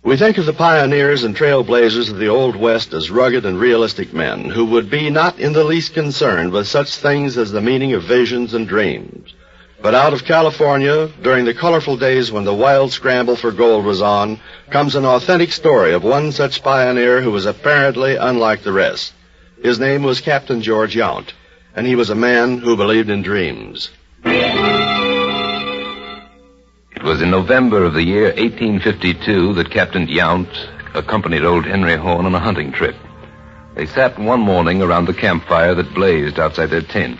We think of the pioneers and trailblazers of the Old West as rugged and realistic men who would be not in the least concerned with such things as the meaning of visions and dreams. But out of California, during the colorful days when the wild scramble for gold was on, comes an authentic story of one such pioneer who was apparently unlike the rest. His name was Captain George Yount, and he was a man who believed in dreams. It was in November of the year 1852 that Captain Yount accompanied old Henry Horn on a hunting trip. They sat one morning around the campfire that blazed outside their tent.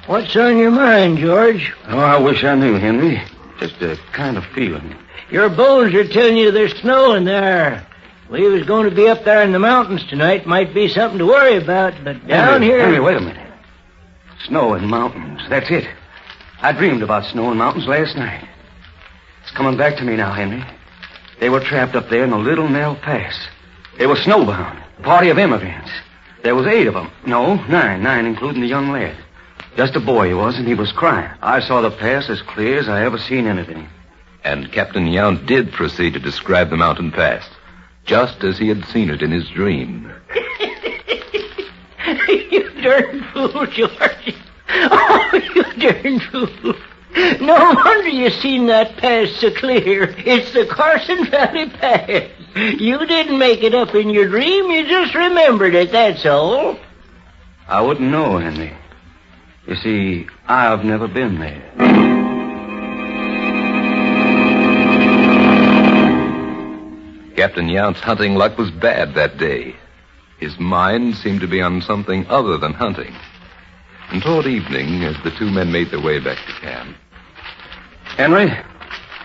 What's on your mind, George? Oh, I wish I knew, Henry. Just a kind of feeling. Your bones are telling you there's snow in there. We was going to be up there in the mountains tonight. Might be something to worry about, but down here... Henry, wait a minute. Snow and mountains, that's it. I dreamed about snow and mountains last night. It's coming back to me now, Henry. They were trapped up there in the Little Nell Pass. They were snowbound, a party of immigrants. There was 8 of them. No, 9 including the young lad. Just a boy he was, and he was crying. I saw the pass as clear as I ever seen anything. And Captain Yount did proceed to describe the mountain pass, just as he had seen it in his dream. You darn fool, George. Oh, you darn fool. No wonder you seen that pass so clear. It's the Carson Valley Pass. You didn't make it up in your dream. You just remembered it, that's all. I wouldn't know, Henry. You see, I've never been there. Captain Yount's hunting luck was bad that day. His mind seemed to be on something other than hunting. And toward evening, as the 2 men made their way back to camp... Henry,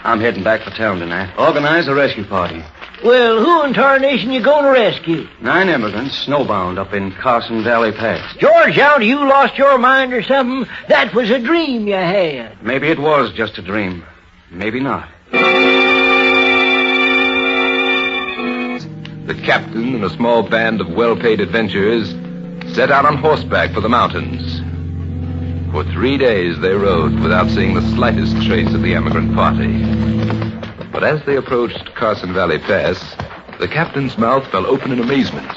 I'm heading back for town tonight. Organize a rescue party. Well, who in tarnation you going to rescue? 9 immigrants snowbound up in Carson Valley Pass. George Yount, you lost your mind or something? That was a dream you had. Maybe it was just a dream. Maybe not. The captain and a small band of well-paid adventurers set out on horseback for the mountains. For 3 days they rode without seeing the slightest trace of the emigrant party. But as they approached Carson Valley Pass, the captain's mouth fell open in amazement.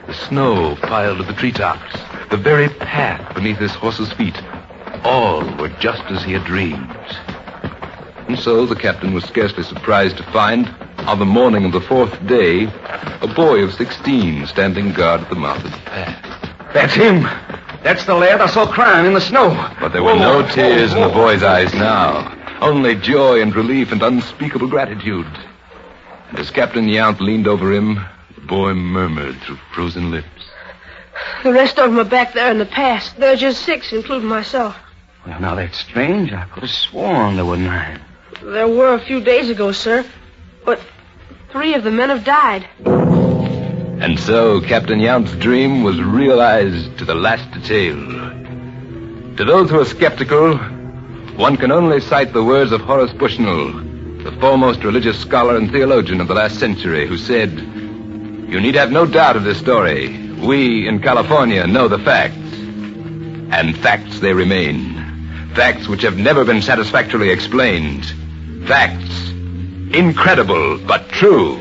The snow piled to the treetops, the very path beneath his horse's feet, all were just as he had dreamed. And so the captain was scarcely surprised to find, on the morning of the 4th day, a boy of 16 standing guard at the mouth of the path. That's him. That's the lad I saw crying in the snow. But there were no tears in the boy's eyes now. Only joy and relief and unspeakable gratitude. And as Captain Yount leaned over him, the boy murmured through frozen lips. The rest of them are back there in the pass. There are just 6, including myself. Well, now that's strange. I could have sworn there were 9. There were a few days ago, sir. But 3 of the men have died. And so Captain Yount's dream was realized to the last detail. To those who are skeptical, one can only cite the words of Horace Bushnell, the foremost religious scholar and theologian of the last century, who said, "You need have no doubt of this story. We in California know the facts. And facts they remain. Facts which have never been satisfactorily explained. Facts incredible but true."